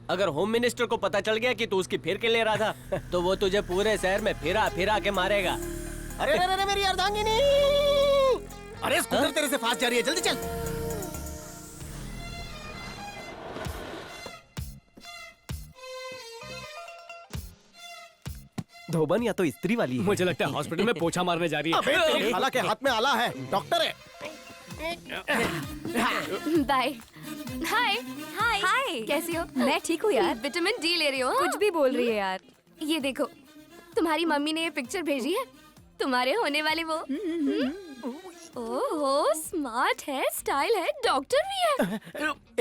अगर home minister को पता चल गया कि तू उसकी फिर के ले रहा था तो वो तुझे पूरे शहर में फिरा फिरा के मारेगा। अरे अरे अरे मेरी अर्धांगिनी! अरे स्कूटर तेरे से फास्ट जा रही है, जल्दी चल। धोबन या तो स्त्री वाली है। मुझे लगता है हॉस्पिटल में पोछा मारने जा रही है। अबे तेरी खाला के हाथ में आला है, डॉक्टर है। बाय। हाय हाय हाय, कैसी हो? मैं ठीक हूँ यार। विटामिन डी ले रही हो? कुछ भी बोल रही है यार। ये देखो, तुम्हारी मम्मी ने ये पिक्चर भेजी है, तुम्हारे होने वाले वो। ओहो, स्मार्ट है, स्टाइल है, डॉक्टर भी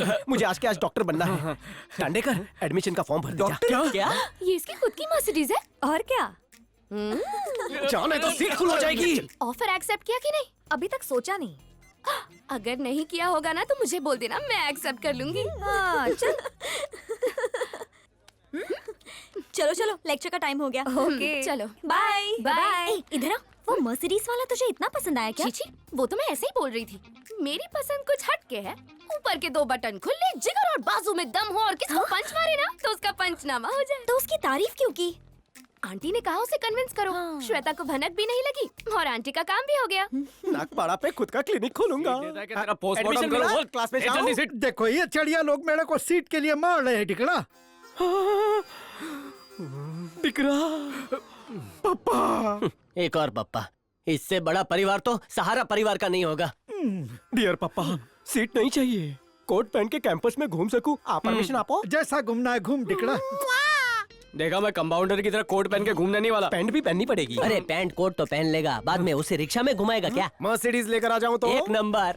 है। मुझे आज के आज डॉक्टर बनना है। टांडेकर, एडमिशन का फॉर्म भर दे। डॉक्टर क्या? ये इसकी खुद की मर्सिडीज है। और क्या? जाने तो सीट फुल हो जाएगी। ऑफर एक्सेप्ट किया कि नहीं? अभी तक सोचा नहीं। अगर नहीं किया होगा ना तो मुझे बोल देना, मैं एक्सेप्ट कर लूंगी। हाँ, चल। चलो चलो, लेक्चर का टाइम हो गया। ओके, चलो बाय बाय। इधर आ। वो मर्सिडीज वाला तुझे इतना पसंद आया क्या? चीची, वो तो मैं ऐसे ही बोल रही थी। मेरी पसंद कुछ हटके है। ऊपर के 2 बटन खुले, जिगर और बाजू में दम हो और किसको पंच मारे ना तो उसका पंचनामा हो जाए। तो उसकी तारीफ क्यों की? आंटी ने कहा उसे कन्विंस करो। हाँ। श्वेता को भनक भी नहीं लगी और आंटी का काम भी हो गया। नागपाड़ा पे खुद का क्लिनिक खोलूंगा। तेरा पोस्टमार्टम एडमिशन करो। मिला? क्लास में ए, जाओ। जल्दी सीट। देखो ये चिड़िया लोग मेरे को सीट के लिए मार रहे हैं टिकड़ा। टिकरा पापा। एक और पप्पा। इससे बड़ा परिवार तो सहारा परिवार का नहीं होगा। डियर पापा, सीट नहीं चाहिए। कोट पहन के कैंपस में घूम सकूं, आप परमिशन आपो। जैसा घूमना है घूम टिकड़ा। देखा, मैं कंपाउंडर की तरह कोट पहन के घूमने नहीं वाला। पैंट भी पहननी पड़ेगी। अरे पैंट कोट तो पहन लेगा, बाद में उसे रिक्शा में घुमाएगा क्या? मर्सिडीज लेकर आ जाऊं तो? एक नंबर।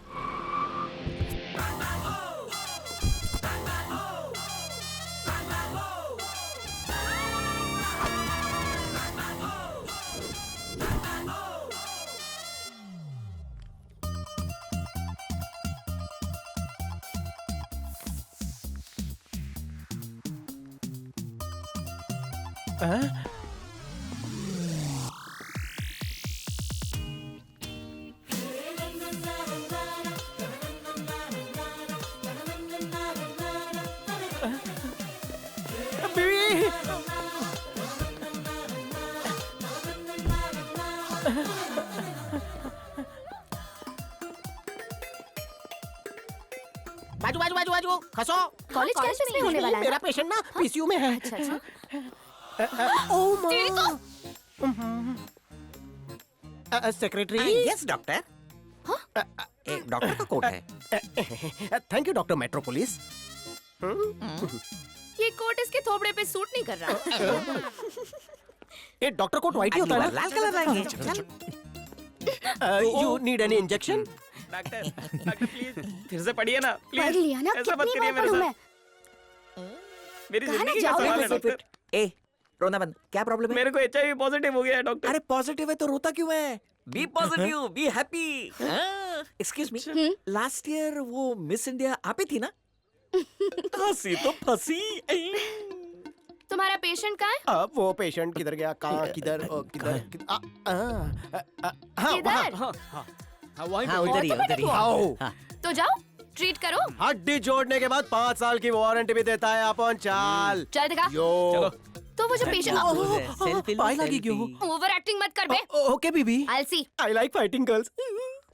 बाजू बाजू बाजू बाजू खसो। कॉलेज कैंपस में होने वाला है। मेरा पेशेंट ना पीसीयू में है। अच्छा अच्छा। सेक्रेटरी। Yes doctor. एक डॉक्टर का कोट है। Thank you doctor metropolis. ये कोट इसके थोबड़े पे सूट नहीं कर रहा। ये डॉक्टर कोट व्हाइट ही होता है ना? लाल कलर लाएंगे। You need any injection? Doctor please फिर से पढ़िए ना पढ़ प्लीज। लिया ना, ऐसा मत कितनी करिए बार मेरे पढ़ूं साथ। मैं? मेरी कहाँ ना जिंदगी का जाओगे सवाल है वैसे डॉक्टर। ए रोना बंद। क्या प्रॉब्लम है? मेरे को HIV पॉजिटिव हो गया है डॉक्टर। अरे पॉजिटिव है तो रोता क्यों है? Be positive, be happy. Excuse me, last year वो मिस इंडिया आप ही थी ना? हंसी तो फंसी। तुम्हारा पेशेंट कहाँ है? वो पेशेंट किधर गया? कहाँ? किधर? किधर? किधर? हाँ उधर ही है, उधर ही है। आओ। हाँ। तो जाओ, ट्रीट करो। हड्डी जोड़ने के बाद 5 साल की वारंटी भी देता है अपन। चाल चल दिखा। यो। तो वो जो पेशेंट सेल्फी लो, पाई लगी क्यों? सेल्फी। ओवर एक्टिंग मत कर बे। ओके बीबी। I'll see। I like fighting girls.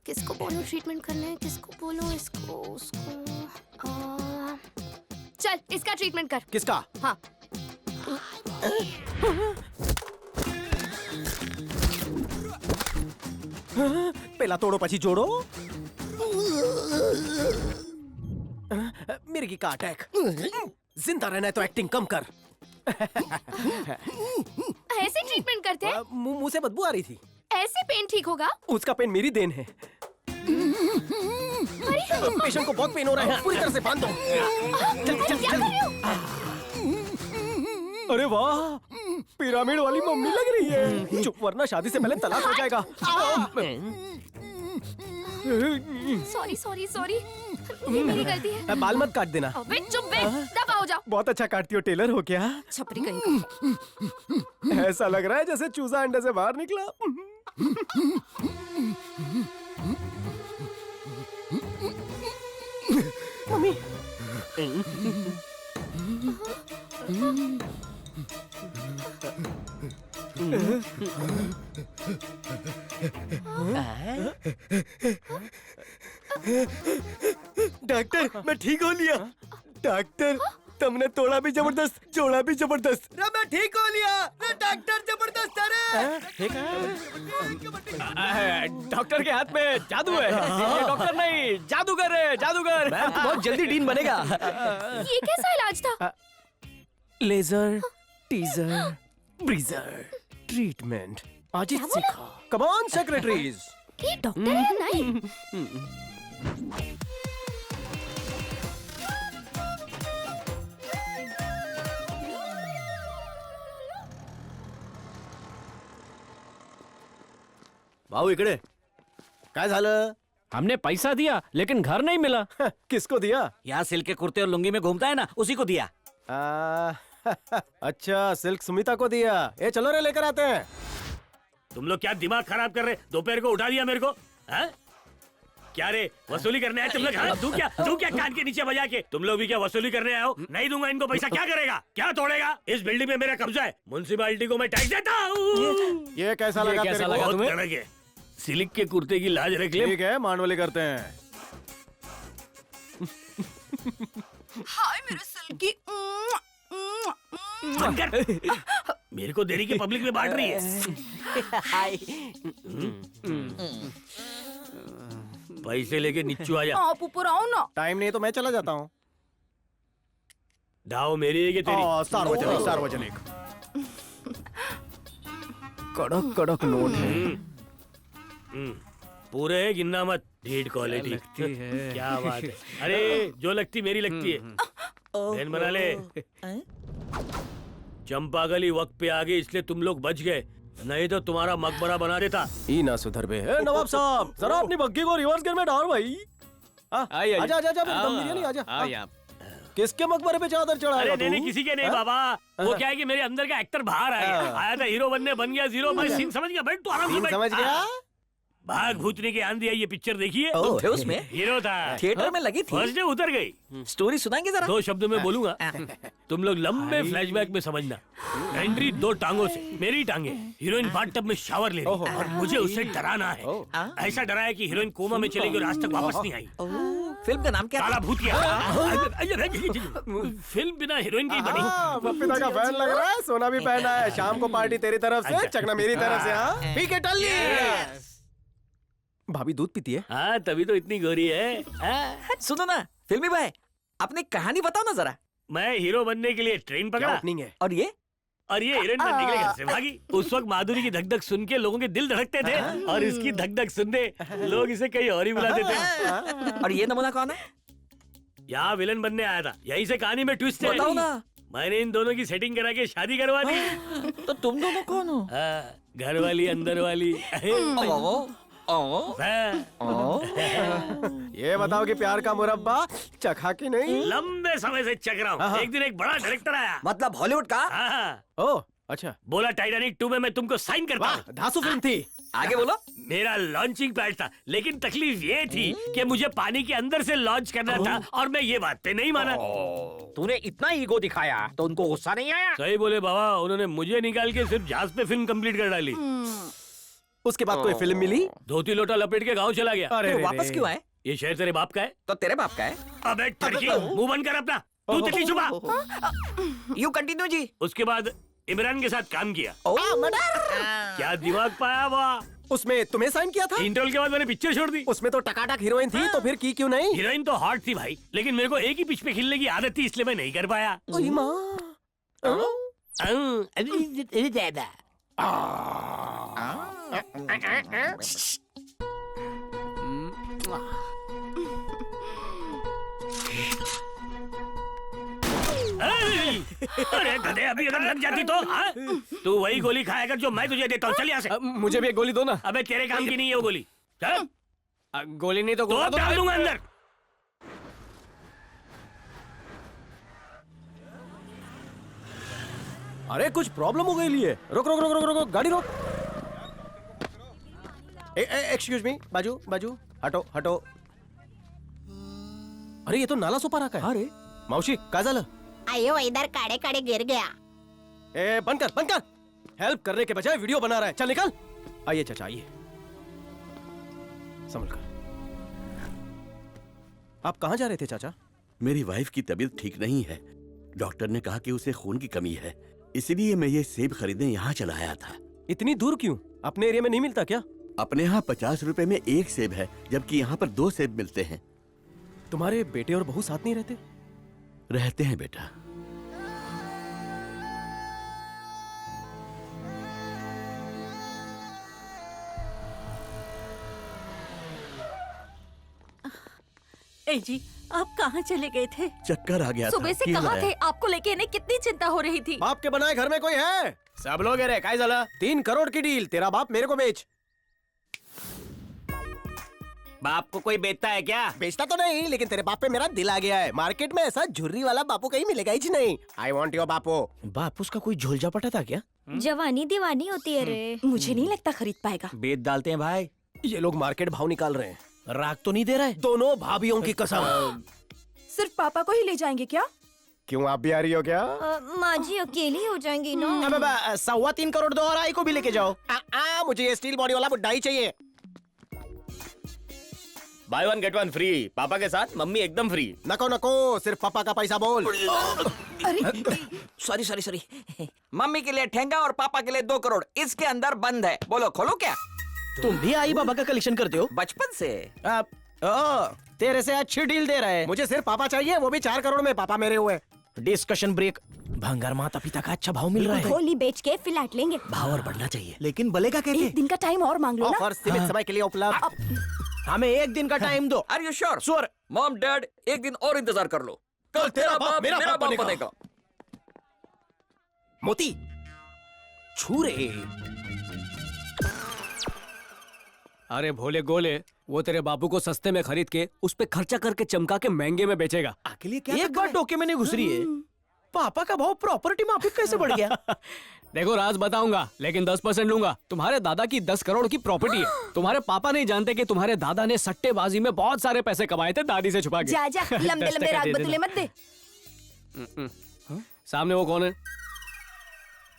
किसको बोलूं ट्रीटमेंट करना है, किसको बोलूं, इसको उसको। चल इसका ट्रीटमेंट कर। किसका? हाँ। पहला तोड़ो पची जोड़ो। मिर्गी का अटैक। जिंदा रहना है तो एक्टिंग कम कर। ऐसे ट्रीटमेंट करते हैं? मुंह से बदबू आ रही थी। ऐसे पेन ठीक होगा? उसका पेन मेरी देन है। पेशेंट को बहुत पेन हो रहा है, पूरी तरह से बांध दो। चल चल चल। अरे वाह, पिरामिड वाली मम्मी लग रही है। चुप, वरना शादी से पहले तलाक हो जाएगा। सॉरी सॉरी सॉरी, ये मेरी गलती है। बाल मत काट देना। अबे चुप बे, दबा हो जाओ। बहुत अच्छा काटती हो, टेलर हो क्या? छपरी कहीं का। ऐसा लग रहा है जैसे चूजा अंडे से बाहर निकला। मम्मी। डॉक्टर मैं ठीक हो लिया डॉक्टर तुमने तोड़ा भी जबरदस्त जोड़ा भी जबरदस्त रे मैं ठीक हो लिया रे डॉक्टर जबरदस्त अरे डॉक्टर के हाथ में जादू है ये डॉक्टर नहीं जादूगर है जादूगर बहुत जल्दी डीन बनेगा। ये कैसा इलाज था? लेजर टीजर ब्रीजर ट्रीटमेंट आज ही सीखा कम ऑन सेक्रेटरीज ये डॉक्टर है या नहीं? भाऊ इकडे काय झालं हमने पैसा दिया लेकिन घर नहीं मिला किसको दिया यहाँ सिल्क के कुर्ते और लुंगी में घूमता है ना, उसी को दिया। अच्छा सिल्क सुमिता को दिया ये चलो रे लेकर आते हैं तुम लोग क्या दिमाग खराब कर रहे? दोपहर को उठा दिया मेरे को, हाँ? क्या रे वसूली करने आए तुम लोग? हाँ? तू क्या कान के नीचे बजा के? तुम लोग भी क्या वसूली करने आए हो? नहीं दूंगा इनको पैसा, क्या करेगा, क्या तोड़ेगा? इस बिल्डिंग में मेरा कब्जा है, म्युनिसिपैलिटी को मैं टैक्स देता हूँ। ये कैसा लगा तेरे को? बहुत कड़क है, सिल्क के कुर्ते की लाज रख ले। ठीक है मानवली करते हैं हाय मेरे सिल्की। बंद कर। मेरे को देरी की पब्लिक में बांट रही है। पैसे लेके नीचू आ जा। आप ऊपर आओ ना। टाइम नहीं तो मैं चला जाता हूँ दाव मेरी है कि तेरी? सार्वजनिक सार्वजनिक कड़क कड़क नोट है पूरे है, गिनना मत। ढीठ क्वालिटी लगती है क्या बात है। अरे जो लगती मेरी लगती है। बहन बना ले। चंपा गली वक्त पे आ गई इसलिए तुम लोग बच गए, नहीं तो तुम्हारा मकबरा बना देता। ई ना सुधर बे नवाब साहब जरा अपनी बग्गी को रिवर्स गियर में डाल भाई आजा आजा आजा दम बिरयानी आजा किसके मकबरे पे चादर चढ़ाएगा अरे नहीं किसी के नहीं बाबा, वो क्या है कि मेरे अंदर का एक्टर बाहर आ गया, आया था हीरो बनने, बन गया जीरो। मैं सीन समझ गया, बैठ तू आराम से बैठ। समझ गया भाग भूतनी के आंधी आई, ये पिक्चर देखिए। थे उसमें हीरो था, थिएटर में लगी थी। फर्स्ट डे उतर गई। स्टोरी सुनाएंगे जरा? 2 शब्दों में बोलूंगा, तुम लोग लंबे फ्लैशबैक में समझना। एंट्री 2 टांगों से, मेरी टांगे। हीरोइन बाथटब में शावर ले रही और मुझे उससे डराना है। ऐसा डराया कि हीरोइन कोमा में चली गई और आज तक वापस नहीं आई। फिल्म का नाम क्या काला था? भूतिया। फिल्म बिना हीरोइन की बनी। पप्पीता का फैन लग रहा है, सोना भी पहना है। शाम को पार्टी तेरी तरफ से, चकना मेरी तरफ से। हाँ ठीक है टल्ली। भाभी दूध पीती है? हाँ तभी तो इतनी गोरी है। सुनो ना फिल्मी भाई, अपनी कहानी बताओ ना जरा। मैं हीरो बनने के लिए ट्रेन पकड़ा ओपनिंग है और ये हीरोइन बनने के लिए घर से भागी। उस वक्त माधुरी की धक धक सुन के लोगों के दिल धड़कते थे और इसकी धक धक सुनने लोग इसे कहीं और ही बुलाते थे। और ये नमूना कौन है? यहाँ विलन बनने आया था, यहीं से कहानी में ट्विस्ट है। बताओ ना। मैंने इन दोनों की सेटिंग करा के शादी करवा दी। तो तुम दोनों कौन हो? घर वाली अंदर वाली। ये बताओ कि प्यार का मुरब्बा चखा कि नहीं? लंबे समय से चक रहा हूँ। एक दिन एक बड़ा डायरेक्टर आया, मतलब हॉलीवुड का? ओह अच्छा बोला टाइटैनिक 2 में मैं तुमको साइन करता हूँ। धांसू फिल्म थी। आगे बोलो। मेरा लॉन्चिंग पैड था, लेकिन तकलीफ ये थी कि मुझे पानी के अंदर से लॉन्च करना था और मैं ये बात पे नहीं माना। तूने इतना ईगो दिखाया तो उनको गुस्सा नहीं आया? सही बोले बाबा, उन्होंने मुझे निकाल के सिर्फ जहाज पे फिल्म कंप्लीट कर डाली। उसके बाद कोई फिल्म मिली? धोती लोटा लपेट के गाँव चला गया। अरे फिर वापस क्यों आए? ये शहर तेरे बाप का है? तो तेरे बाप का है। अबे टर्की, मुंह बंद कर अपना, तू तितली छुपा। यू कंटिन्यू जी। उसके बाद इमरान के साथ काम किया। क्या दिमाग पाया वाह। उसमें तुम्हें साइन किया था? इंटरवल के बाद मैंने पिक्चर छोड़ दी। उसमें तो टकाटक हीरोइन थी, तो फिर की क्यों नहीं? हीरोइन तो हॉट थी भाई, लेकिन मेरे को एक ही पिच पे खिलने की आदत थी, इसलिए मैं नहीं कर पाया। अरे गधे, अभी अगर लग जाती तो? हाँ? तू वही गोली खाएगा जो मैं तुझे देता हूँ। चल यहाँ से। मुझे भी एक गोली दो ना। अबे तेरे काम की नहीं है वो गोली। चल। गोली नहीं तो तो डाल दूंगा अंदर। अरे कुछ प्रॉब्लम हो गई लिए। रुक रुक रुक रुक रुक गाड़ी रोक। एक्सक्यूज मी, बाजू बाजू हटो हटो। अरे ये तो नाला सोपा रखा है। अरे मावशी काय झालं? आयो इधर काड़े काड़े गिर गया। ए बंद कर। हेल्प करने के बजाय वीडियो बना रहा है, चल निकल। आइए चाचा आइए, संभल कर। आप कहाँ जा रहे थे चाचा? मेरी वाइफ की तबीयत ठीक नहीं है। डॉक्टर ने कहा कि उसे खून की कमी है, इसलिए मैं ये सेब खरीदने यहाँ चला आया था। इतनी दूर क्यों? अपने एरिया में नहीं मिलता क्या? अपने यहाँ 50 रुपए में एक सेब है, जबकि यहाँ पर 2 सेब मिलते हैं। तुम्हारे बेटे और बहू साथ नहीं रहते? रहते हैं बेटा। ए जी, आप कहाँ चले गए थे? चक्कर आ गया सुबह था, से कील कहाँ आया। थे? आपको लेके इन्हें कितनी चिंता हो रही थी। बाप के बनाए घर में कोई है? सब लोग है, काय झाला? 3 करोड़ की डील, तेरा बाप मेरे को बेच। बाप को कोई बेचता है क्या? बेचता तो नहीं, लेकिन तेरे बाप पे मेरा दिल आ गया है। मार्केट में ऐसा झुर्री वाला बापू कहीं मिलेगा ही नहीं। आई वॉन्ट योर बापू। बाप उसका कोई झोलझा पटा था क्या? जवानी दीवानी होती है रे। मुझे नहीं लगता खरीद पाएगा। बेच डालते हैं भाई। ये लोग मार्केट भाव निकाल रहे हैं। राग तो नहीं दे रहा है? दोनों भाभीियों की कसम। सिर्फ पापा को ही ले जाएंगे क्या? क्यों, आप भी आ रही हो क्या? माँ जी अकेली हो जाएंगी ना। 3.25 करोड़ दो और आई को भी लेके जाओ। मुझे ये स्टील बॉडी वाला बुड्ढा ही चाहिए। Buy 1 get 1 free. पापा के साथ मम्मी एकदम फ्री। नको नको, सिर्फ पापा का पैसा बोल। सॉरी। मम्मी के लिए ठेंगा और पापा के लिए 2 करोड़ इसके अंदर बंद है। बोलो खोलो क्या? तुम भी आई बाबा का कलेक्शन करते हो? बचपन से। तेरे से अच्छी डील दे रहे हैं। मुझे सिर्फ पापा चाहिए, वो भी 4 करोड़ में। पापा मेरे हुए। Discussion break. भंगार माता पिता का अच्छा भाव मिल रहा है। होली बेच के फ्लैट लेंगे। भाव और बढ़ना चाहिए, लेकिन बलेगा कैसे? 1 दिन का टाइम और मांग लो ना। ऑफर सीमित समय के लिए उपलब्ध। हमें 1 दिन का टाइम दो। Are you sure? Sure. Mom dad 1 दिन और इंतजार कर लो। कल तेरा बाप मेरा बाप बनेगा। मोती छूरे। अरे भोले गोले, वो तेरे बाबू को सस्ते में खरीद के उस पे खर्चा करके चमका के महंगे में बेचेगा। अकेले क्या एक बार टोके में नहीं घुस रही है। पापा का भाव प्रॉपर्टी माफिक कैसे बढ़ गया? देखो राज बताऊंगा, लेकिन 10% लूंगा। तुम्हारे दादा की 10 करोड़ की प्रॉपर्टी है। तुम्हारे पापा नहीं जानते कि तुम्हारे दादा ने सट्टेबाजी में बहुत सारे पैसे कमाए थे दादी से छुपा के। जा लंबे 10% लंबे राग दे बदले देना। मत दे। सामने वो कौन है?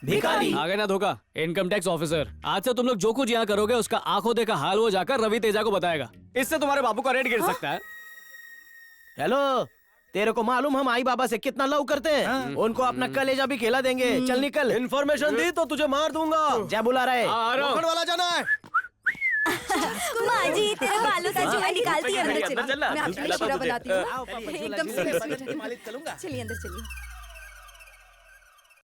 भिखारी। आ गए ना धोखा। Income tax officer. आज से तुम लोग जो कुछ यहाँ करोगे उसका आंखों देखा हाल वो जाकर रवि तेजा को बताएगा। इससे तुम्हारे बाबू का रेट गिर सकता है। हेलो, तेरे को मालूम हम आई बाबा से कितना लव करते हैं? उनको अपना कलेजा भी खिला देंगे। चल निकल। इन्फॉर्मेशन दी तो तुझे मार दूंगा। क्या बुला रहा है? आ रहा हूँ। लोखंड वाला जाना है। माँ जी तेरे बालों का जुआ निकालती है। मैं आपके लिए शीरा बनाती हूँ। आओ, पापा, एकदम झूला से झूला, मालिक चलूंगा। चलिए अंदर चलिए।